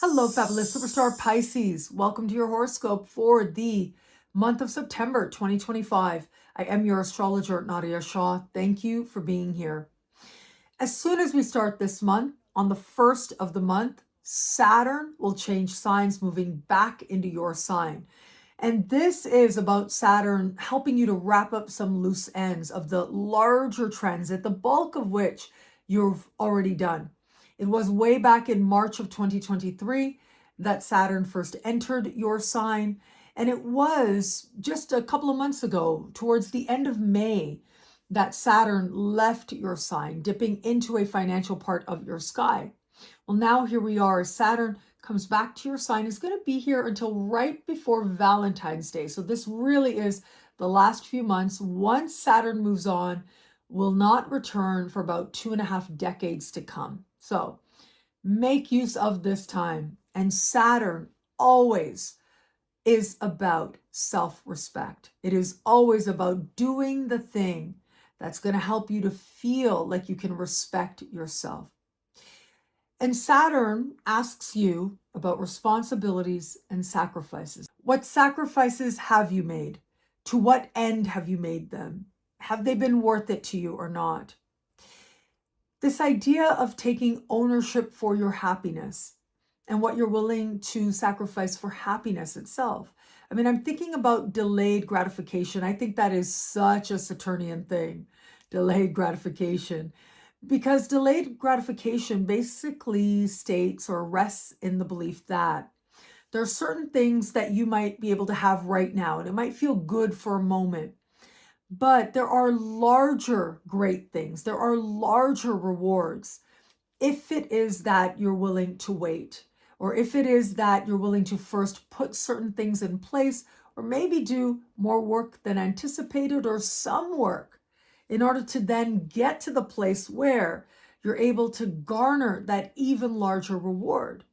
Hello, fabulous superstar Pisces. Welcome to your horoscope for the month of September 2025. I am your astrologer, Nadiya Shah. Thank you for being here. As soon as we start this month, on the first of the month, Saturn will change signs, moving back into your sign. And this is about Saturn helping you to wrap up some loose ends of the larger transit, the bulk of which you've already done. It was way back in March of 2023 that Saturn first entered your sign. And it was just a couple of months ago, towards the end of May, that Saturn left your sign, dipping into a financial part of your sky. Well, now here we are. Saturn comes back to your sign. Is going to be here until right before Valentine's Day. So this really is the last few months. Once Saturn moves on, will not return for about 2.5 decades to come. So make use of this time. And Saturn always is about self-respect. It is always about doing the thing that's going to help you to feel like you can respect yourself. And Saturn asks you about responsibilities and sacrifices. What sacrifices have you made? To what end have you made them? Have they been worth it to you or not? This idea of taking ownership for your happiness and what you're willing to sacrifice for happiness itself. I mean, I'm thinking about delayed gratification. I think that is such a Saturnian thing, delayed gratification. Because delayed gratification basically states or rests in the belief that there are certain things that you might be able to have right now, and it might feel good for a moment. But there are larger great things, there are larger rewards if it is that you're willing to wait, or if it is that you're willing to first put certain things in place, or maybe do more work than anticipated, or some work, in order to then get to the place where you're able to garner that even larger reward.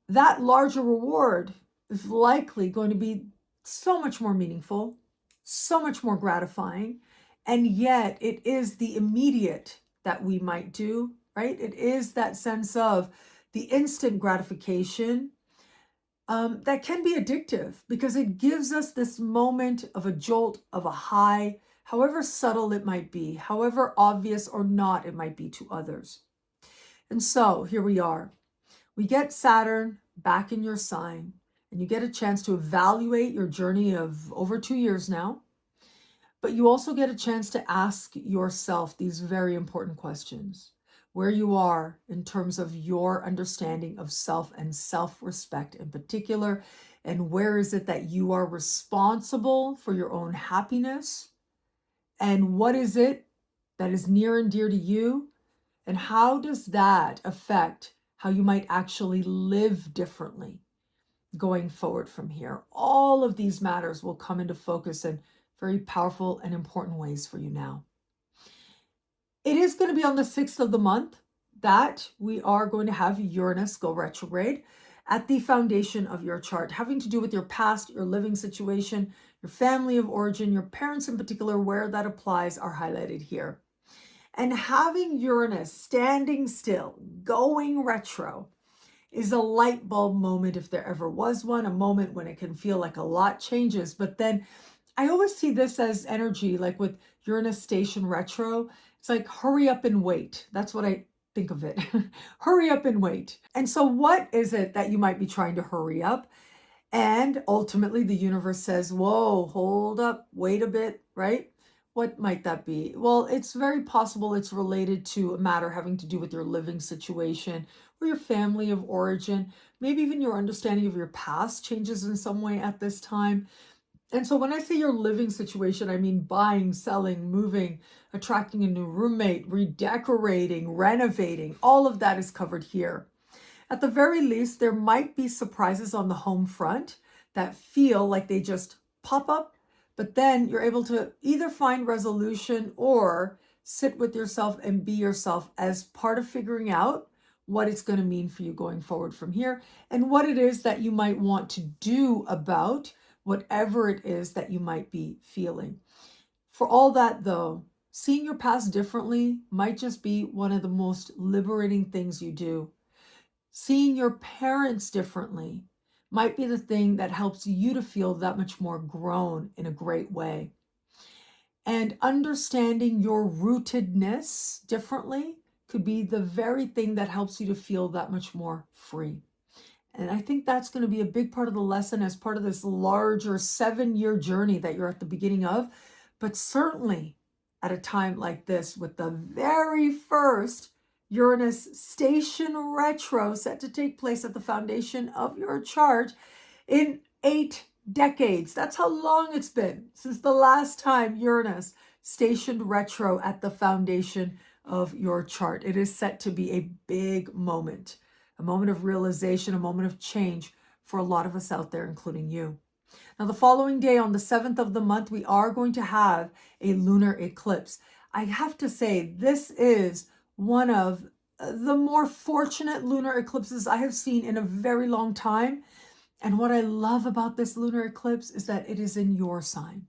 That larger reward is likely going to be so much more meaningful, so much more gratifying, and yet it is the immediate that we might do, right? It is that sense of the instant gratification that can be addictive because it gives us this moment of a jolt, of a high, however subtle it might be, however obvious or not it might be to others. And so here we are. We get Saturn back in your sign, and you get a chance to evaluate your journey of over 2 years now. But you also get a chance to ask yourself these very important questions. Where you are in terms of your understanding of self and self-respect in particular, and where is it that you are responsible for your own happiness, and what is it that is near and dear to you, and how does that affect how you might actually live differently going forward from here. All of these matters will come into focus in very powerful and important ways for you now. It is going to be on the 6th of the month that we are going to have Uranus go retrograde at the foundation of your chart, having to do with your past, your living situation, your family of origin, your parents in particular, where that applies are highlighted here. And having Uranus standing still, going retro, is a light bulb moment if there ever was one, a moment when it can feel like a lot changes. But then I always see this as energy, like with Uranus station retro, it's like hurry up and wait. That's what I think of it. Hurry up and wait. And so what is it that you might be trying to hurry up? And ultimately the universe says, whoa, hold up, wait a bit, right? What might that be? Well, it's very possible it's related to a matter having to do with your living situation or your family of origin. Maybe even your understanding of your past changes in some way at this time. And so when I say your living situation, I mean buying, selling, moving, attracting a new roommate, redecorating, renovating. All of that is covered here. At the very least, there might be surprises on the home front that feel like they just pop up, but then you're able to either find resolution or sit with yourself and be yourself as part of figuring out what it's going to mean for you going forward from here and what it is that you might want to do about whatever it is that you might be feeling. For all that, though, seeing your past differently might just be one of the most liberating things you do. Seeing your parents differently might be the thing that helps you to feel that much more grown in a great way. And understanding your rootedness differently could be the very thing that helps you to feel that much more free. And I think that's going to be a big part of the lesson as part of this larger 7-year journey that you're at the beginning of. But certainly at a time like this, with the very first Uranus station retro set to take place at the foundation of your chart in 8 decades. That's how long it's been since the last time Uranus stationed retro at the foundation of your chart. It is set to be a big moment, a moment of realization, a moment of change for a lot of us out there, including you. Now, the following day, on the 7th of the month, we are going to have a lunar eclipse. I have to say, this is one of the more fortunate lunar eclipses I have seen in a very long time. And what I love about this lunar eclipse is that it is in your sign.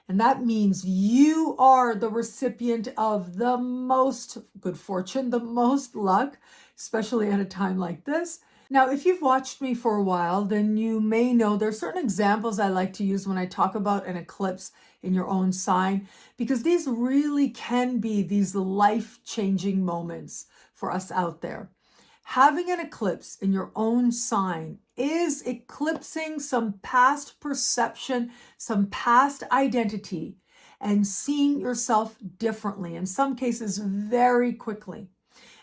And that means you are the recipient of the most good fortune, the most luck, especially at a time like this. Now, if you've watched me for a while, then you may know there's certain examples I like to use when I talk about an eclipse in your own sign, because these really can be these life-changing moments for us out there. Having an eclipse in your own sign is eclipsing some past perception, some past identity, and seeing yourself differently, in some cases very quickly.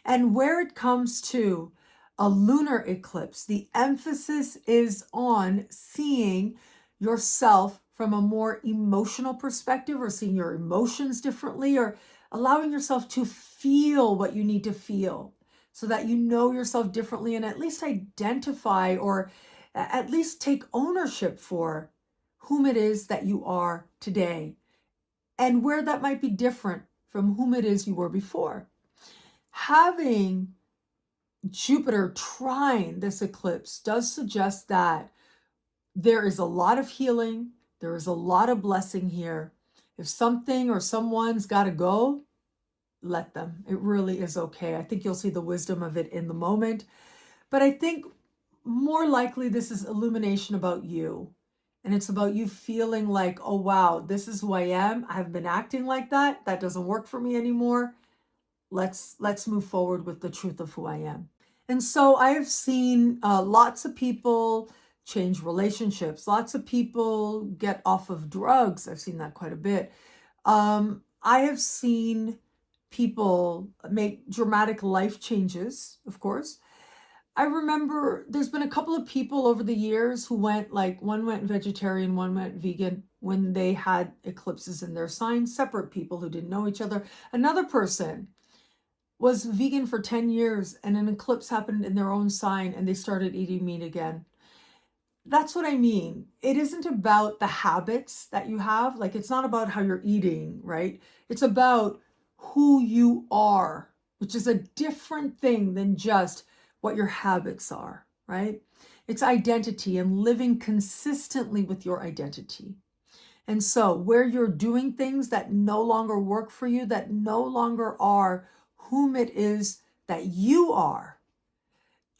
And where it comes to a lunar eclipse, the emphasis is on seeing yourself from a more emotional perspective, or seeing your emotions differently, or allowing yourself to feel what you need to feel so that you know yourself differently and at least identify, or at least take ownership for whom it is that you are today and where that might be different from whom it is you were before. Having Jupiter trine this eclipse does suggest that there is a lot of healing, there is a lot of blessing here. If something or someone's got to go, let them. It really is okay. I think you'll see the wisdom of it in the moment. But I think more likely this is illumination about you. And it's about you feeling like, oh, wow, this is who I am. I've been acting like that. That doesn't work for me anymore. Let's move forward with the truth of who I am. And so I've seen lots of people change relationships. Lots of people get off of drugs. I've seen that quite a bit. I have seen people make dramatic life changes, of course. I remember there's been a couple of people over the years who went, like, one went vegetarian, one went vegan when they had eclipses in their signs, separate people who didn't know each other. Another person was vegan for 10 years and an eclipse happened in their own sign and they started eating meat again. That's what I mean. It isn't about the habits that you have. Like, it's not about how you're eating, right? It's about who you are, which is a different thing than just what your habits are, right? It's identity and living consistently with your identity. And so where you're doing things that no longer work for you, that no longer are whom it is that you are,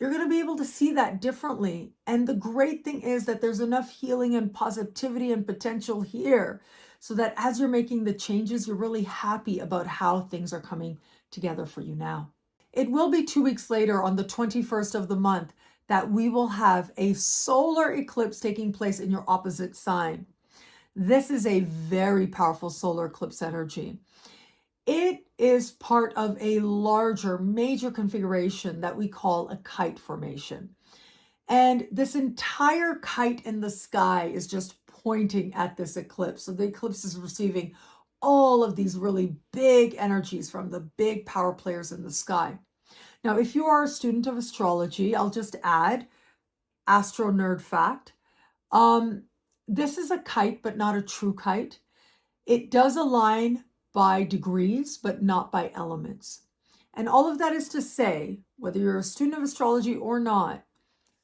you're going to be able to see that differently. And the great thing is that there's enough healing and positivity and potential here so that as you're making the changes, you're really happy about how things are coming together for you now. It will be 2 weeks later, on the 21st of the month, that we will have a solar eclipse taking place in your opposite sign. This is a very powerful solar eclipse energy. It is part of a larger, major configuration that we call a kite formation. And this entire kite in the sky is just pointing at this eclipse. So the eclipse is receiving all of these really big energies from the big power players in the sky. Now, if you are a student of astrology, I'll just add, astro nerd fact, this is a kite, but not a true kite. It does align by degrees, but not by elements. And all of that is to say, whether you're a student of astrology or not,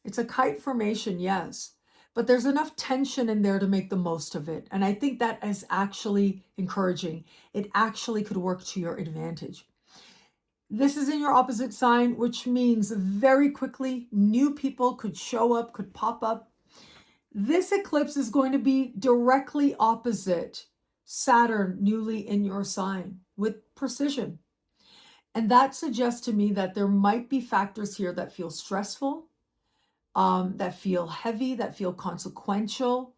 it's a kite formation, yes, but there's enough tension in there to make the most of it. And I think that is actually encouraging. It actually could work to your advantage. This is in your opposite sign, which means very quickly new people could show up, could pop up. This eclipse is going to be directly opposite Saturn, newly in your sign, with precision. And that suggests to me that there might be factors here that feel stressful, that feel heavy, that feel consequential.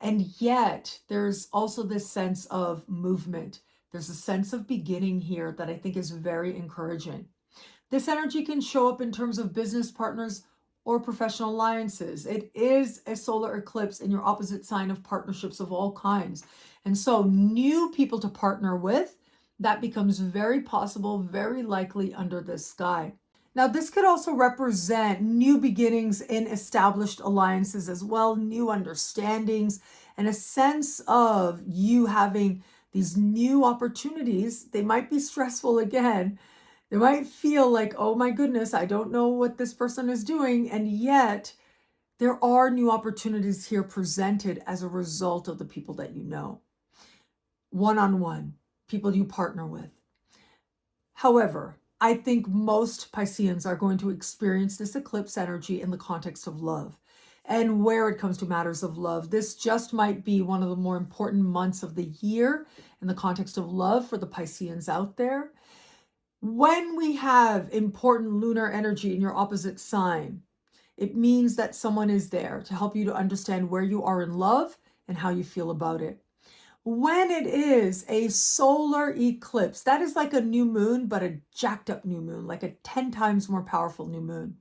And yet there's also this sense of movement. There's a sense of beginning here that I think is very encouraging. This energy can show up in terms of business partners or professional alliances. It is a solar eclipse in your opposite sign of partnerships of all kinds. And so new people to partner with, that becomes very possible, very likely under this sky. Now, this could also represent new beginnings in established alliances as well, new understandings, and a sense of you having these new opportunities. They might be stressful again. They might feel like, oh my goodness, I don't know what this person is doing. And yet, there are new opportunities here presented as a result of the people that you know. One-on-one, people you partner with. However, I think most Pisceans are going to experience this eclipse energy in the context of love. And where it comes to matters of love, this just might be one of the more important months of the year in the context of love for the Pisceans out there. When we have important lunar energy in your opposite sign, it means that someone is there to help you to understand where you are in love and how you feel about it. When it is a solar eclipse, that is like a new moon, but a jacked up new moon, like a 10 times more powerful new moon.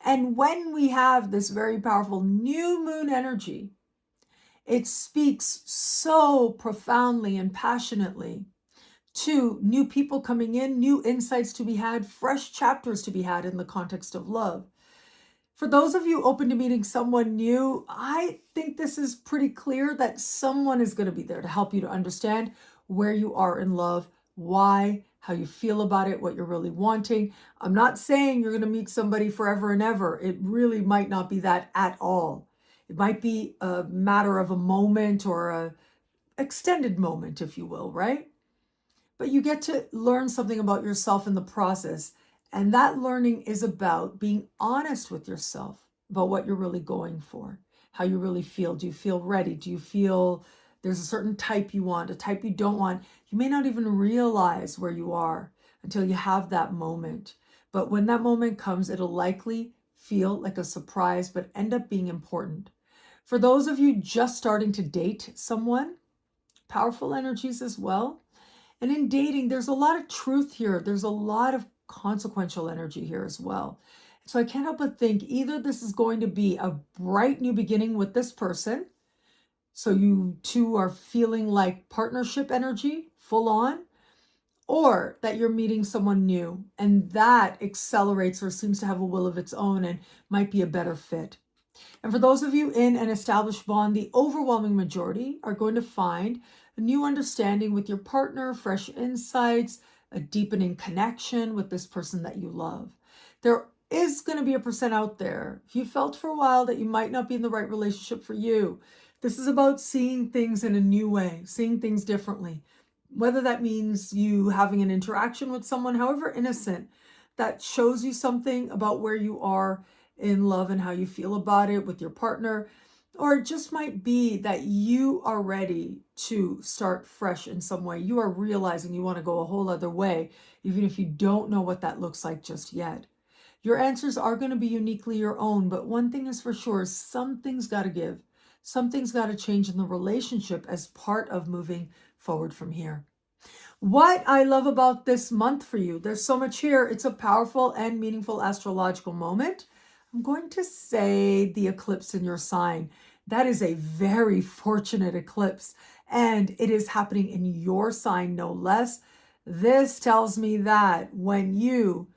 And when we have this very powerful new moon energy, it speaks so profoundly and passionately to new people coming in, new insights to be had, fresh chapters to be had in the context of love. For those of you open to meeting someone new, I think this is pretty clear that someone is going to be there to help you to understand where you are in love, why, how you feel about it, what you're really wanting. I'm not saying you're going to meet somebody forever and ever. It really might not be that at all. It might be a matter of a moment or a extended moment, if you will, right? But you get to learn something about yourself in the process. And that learning is about being honest with yourself about what you're really going for, how you really feel. Do you feel ready? Do you feel there's a certain type you want, a type you don't want? You may not even realize where you are until you have that moment. But when that moment comes, it'll likely feel like a surprise, but end up being important. For those of you just starting to date someone, powerful energies as well. And in dating, there's a lot of truth here. There's a lot of consequential energy here as well. So I can't help but think either this is going to be a bright new beginning with this person. So you two are feeling like partnership energy full on, or that you're meeting someone new and that accelerates or seems to have a will of its own and might be a better fit. And for those of you in an established bond, the overwhelming majority are going to find a new understanding with your partner, fresh insights, a deepening connection with this person that you love. There is going to be a percent out there, if you felt for a while that you might not be in the right relationship for you. This is about seeing things in a new way, seeing things differently. Whether that means you having an interaction with someone, however innocent, that shows you something about where you are in love and how you feel about it with your partner, or it just might be that you are ready to start fresh in some way. You are realizing you want to go a whole other way, even if you don't know what that looks like just yet. Your answers are going to be uniquely your own, but one thing is for sure, something's got to give. Something's got to change in the relationship as part of moving forward from here. What I love about this month for you, there's so much here. It's a powerful and meaningful astrological moment. I'm going to say the eclipse in your sign. That is a very fortunate eclipse, and it is happening in your sign, no less. This tells me that when you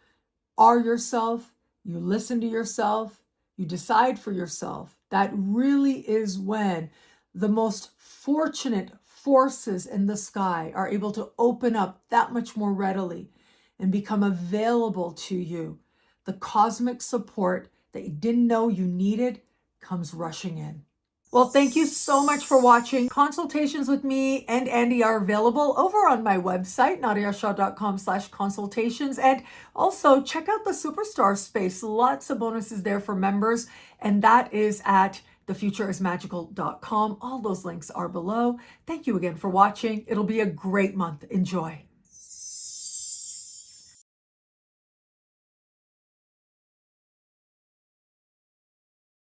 are yourself, you listen to yourself, you decide for yourself, that really is when the most fortunate forces in the sky are able to open up that much more readily and become available to you. The cosmic support that you didn't know you needed comes rushing in. Well, thank you so much for watching. Consultations with me and Andy are available over on my website, nadiyashah.com/consultations. And also check out the Superstar space. Lots of bonuses there for members. And that is at thefutureismagical.com. All those links are below. Thank you again for watching. It'll be a great month. Enjoy.